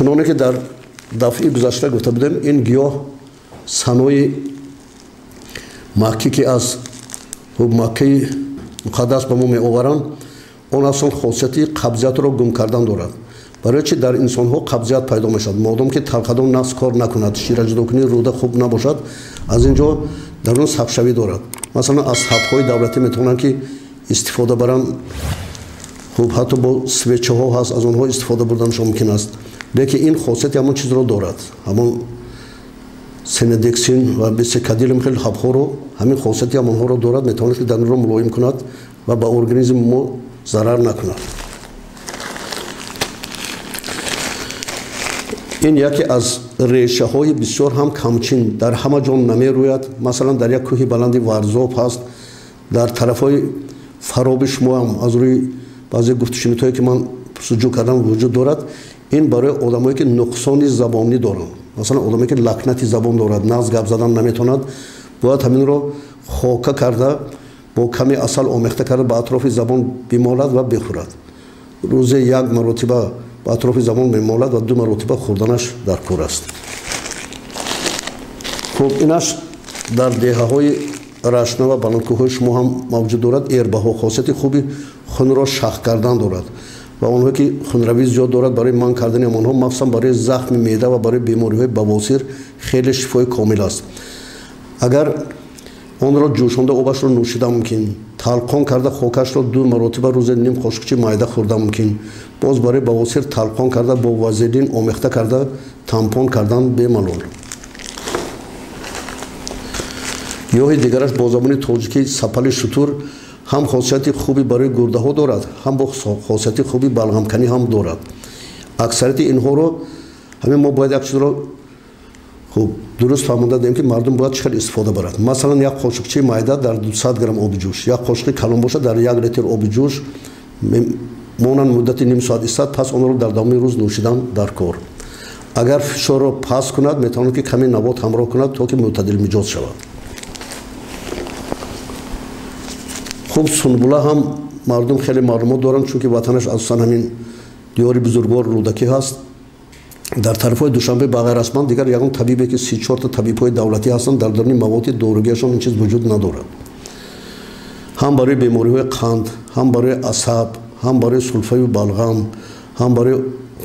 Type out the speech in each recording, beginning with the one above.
чуноне ки дар дафъи гузашта гуфта будем, ин гиёҳ санои маккӣ ки аз маккаи муқаддас ба мо меоваранд, он асон хосияти қабзиятро гум кардан дорад. барои чи дар инсонҳо қабзият пайдо мешавад, модом ки талхадон нақс кор накунад, шира ҷудокунии рӯда хуб набошад, аз ин ҷо дар он сабшавӣ дорад. масалан аз сабҳои давлатӣ метавонанд ки истифода баранд, хуб ҳатто бо свечаҳо ҳаст, аз онҳо истифода бурданашон мумкин аст, лекин ин хосияти ҳамон чизро дорад, ҳамон сенедексин ва бисекадилм хел ҳабҳоро, ҳамин хосияти ҳамонҳоро дорад, метавонад ки данро мулоим кунад ва ба организми мо зарар накунад. ин яке аз решаҳои бисёр ҳам камчин дар ҳама ҷо намерӯяд. масалан дар як кӯҳи баланди варзоб ҳаст, дар тарафҳои фароби шумо ҳам аз рӯи баъзе гуфтушунидҳое ки ман пурсуҷӯ кардам вуҷуд дорад. ин барои одамое ки нуқсони забонӣ доранд, масалан одамое ки лакнати забон дорад, нағз гап задан наметавонад, бояд ҳаминро хока карда бо каме асал омехта карда ба атрофи забон бимолад ва бихӯрад. рӯзе як маротиба ба атрофи забон мемолад ва 2 маротиба хӯрданаш дар кор аст. хуб инаш дар деҳаҳои рашна ва баландкӯҳҳои шумо ҳам мавҷуд дорад. эрбаҳо хосияти хуби хунро шах кардан дорад ва онҳое ки хунравӣ зиёд дорад, барои манъ кардани онҳо, махсусан барои захми меъда ва барои бемориҳои бавосир хеле шифои комил аст. агар онро ҷӯшонда обашро нӯшида мумкин, талқон карда хокашро 2 маротиба рӯзе ним қошуқчи майда хӯрда мумкин, боз барои бавосир талқон карда бо вазелин омехта карда тампон кардан бемалол. гиёҳи дигараш бо забони тоҷикӣ сапали шутур ҳам хосияти хуби барои гурдаҳо дорад, ҳам бо хосияти хуби балғамканӣ ҳам дорад. аксарияти инҳоро ҳамин мо бояд як чизро хуб дуруст фаҳмонда дем ки мардум бояд чӣ хел истифода барад. масалан як қошуқчи майда дар 200 грамм оби ҷӯш, як қошуқи калон бошад дар 1 литр оби ҷӯш монанд муддати ним соат истад, пас онро дар давоми рӯз нӯшидан дар кор. агар фишорро паст кунад, метавонад ки каме навод ҳамроҳ кунад то ки мӯътадилмиҷоз шавад. хуб сунбула ҳам мардум хеле маълумот доранд, чунки ватанаш асосан ҳамин диёри бузургвор рӯдакӣ ҳаст. дар тарафҳои душанбе ба ғайрасман дигар ягон табибе ки 3-4 та табибҳои давлатӣ ҳастанд, дар даруни маводи дорӯгиашон ин чиз вуҷуд надорад. ҳам барои бемориҳои қанд, ҳам барои асаб, ҳам барои сулфаю балғам, ҳам барои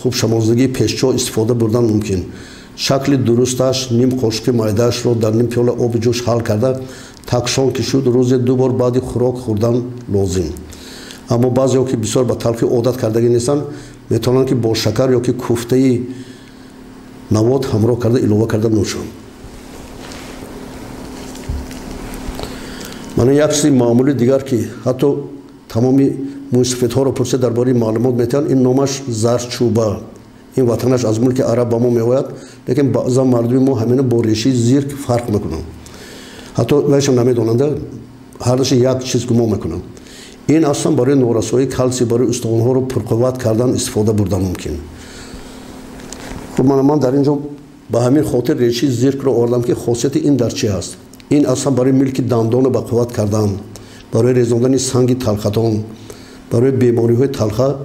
хубшамоздагии пешчо истифода бурдан мумкин. шакли дурусташ ним қошуқи майдаашро дар ним пиёла оби ҷӯш ҳал карда такшон кишуд, рӯзе 2 бор баъди хӯрок хӯрдан лозим. аммо баъзеҳо ки бисёр ба талхӣ одат кардагӣ нестанд, метавонанд ки бо шакар ё ки куфтаи навод ҳамроҳ карда илова карда нӯшанд. мана як чизи маъмули дигар ки ҳатто тамоми муисифедҳоро пурсед дар бораи маълумот метаванд, ин номаш зарчӯба. ин ватанаш аз мулки араб ба мо меояд, лекин баъзан мардуми мо ҳамина бо решии зирк фарқ мекунанд. ҳатто вайшам намедонанда, ҳардаши як чиз гумон мекунанд. ин аслан барои норасоии калси, барои устухонҳоро пурқувват кардан истифода бурдан мумкин. ман дар ин ҷо ба ҳамин хотир решии зиркро ордам ки хосияти ин дар чӣ ҳаст. ин аслан барои милки дандонро бақувват кардан, барои резондани санги талхатон, барои бемориҳои талха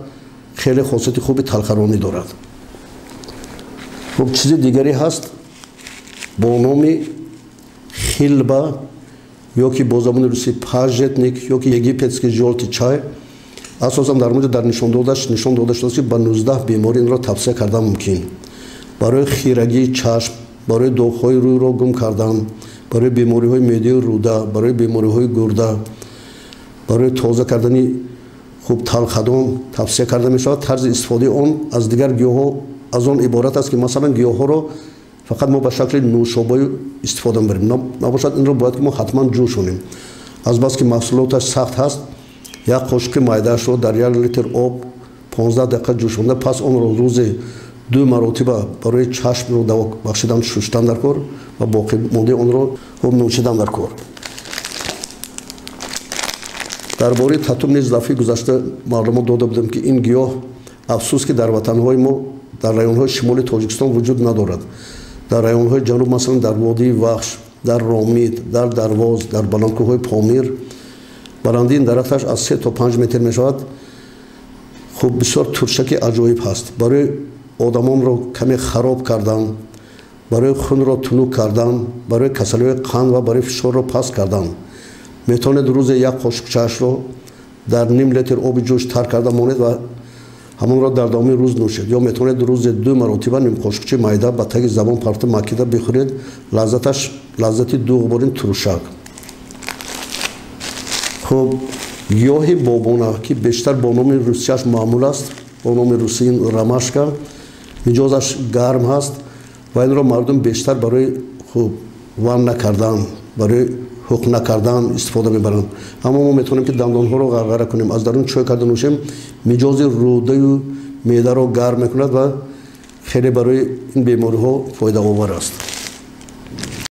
хеле хосияти хуби талхаронӣ дорад. хуб чизи дигаре ҳаст бо номи хилба ё ки бо забони русӣ пажетник ё ки египетский жёлтый чай. асосан дар муҷо дар нишон дода шудааст ки ба 19 беморӣ инро тавсия кардан мумкин. барои хирагии чашм, барои доғҳои рӯйро гум кардан, барои бемориҳои меъдаи рӯда, барои бемориҳои гурда, барои тоза кардани хуб талхадон тавсия карда мешавад. тарзи истифодаи он аз дигар гиёҳҳо аз он иборат аст ки масалан гиёҳҳоро фақат мо ба шакли нӯшобаи истифода мебарем, набошад инро бояд ки мо ҳатман ҷӯшонем. азбаски маҳсулоташ сахт ҳаст, як қошуқи майдаашро дар 1 литр об 15 дақиқа ҷӯшонда, пас онро рӯзе 2 маротиба барои чашмро даво бахшидан шуштан дар кор ва боқӣ мондаи онро нӯшидан дар кор. дар бораи татум низ дафъи гузашта маълумот дода будем ки ин гиёҳ афсус ки дар ватанҳои мо дар районҳои шимоли тоҷикистон вуҷуд надорад. дар районҳои ҷануб, масалан дар водии вахш, дар ромид, дар дарвоз, дар баландкӯҳҳои помир баландии ин дарахташ аз 3 то 5 метр мешавад. хуб бисёр туршаки аҷоиб ҳаст. барои одамонро каме хароб кардан, барои хунро тунук кардан, барои касалиҳои қанд ва барои фишорро паст кардан. метавонед рӯзе як қошуқчаашро дар ним литр оби ҷӯш тар карда монед ва ҳамонро дар давоми рӯз нӯшед. ё метавонед рӯзе 2 маротиба ним қошуқчи майда ба таги забон парта макида бихӯред. лаззати дуғборин турушак. хуб, гиёҳи бобона ки бештар бо номи русияш маъмул аст, бо номи русӣ ромашка, миҷозаш гарм ҳаст ва инро мардум бештар барои ванна кардан, барои ҳуқна кардан истифода мебаранд. аммо мо метавонем ки дандонҳоро ғарғара кунем, аз дарун чой карда нӯшем. миҷози рӯдаю меъдаро гарм мекунад ва хеле барои ин бемориҳо фоидаовар аст.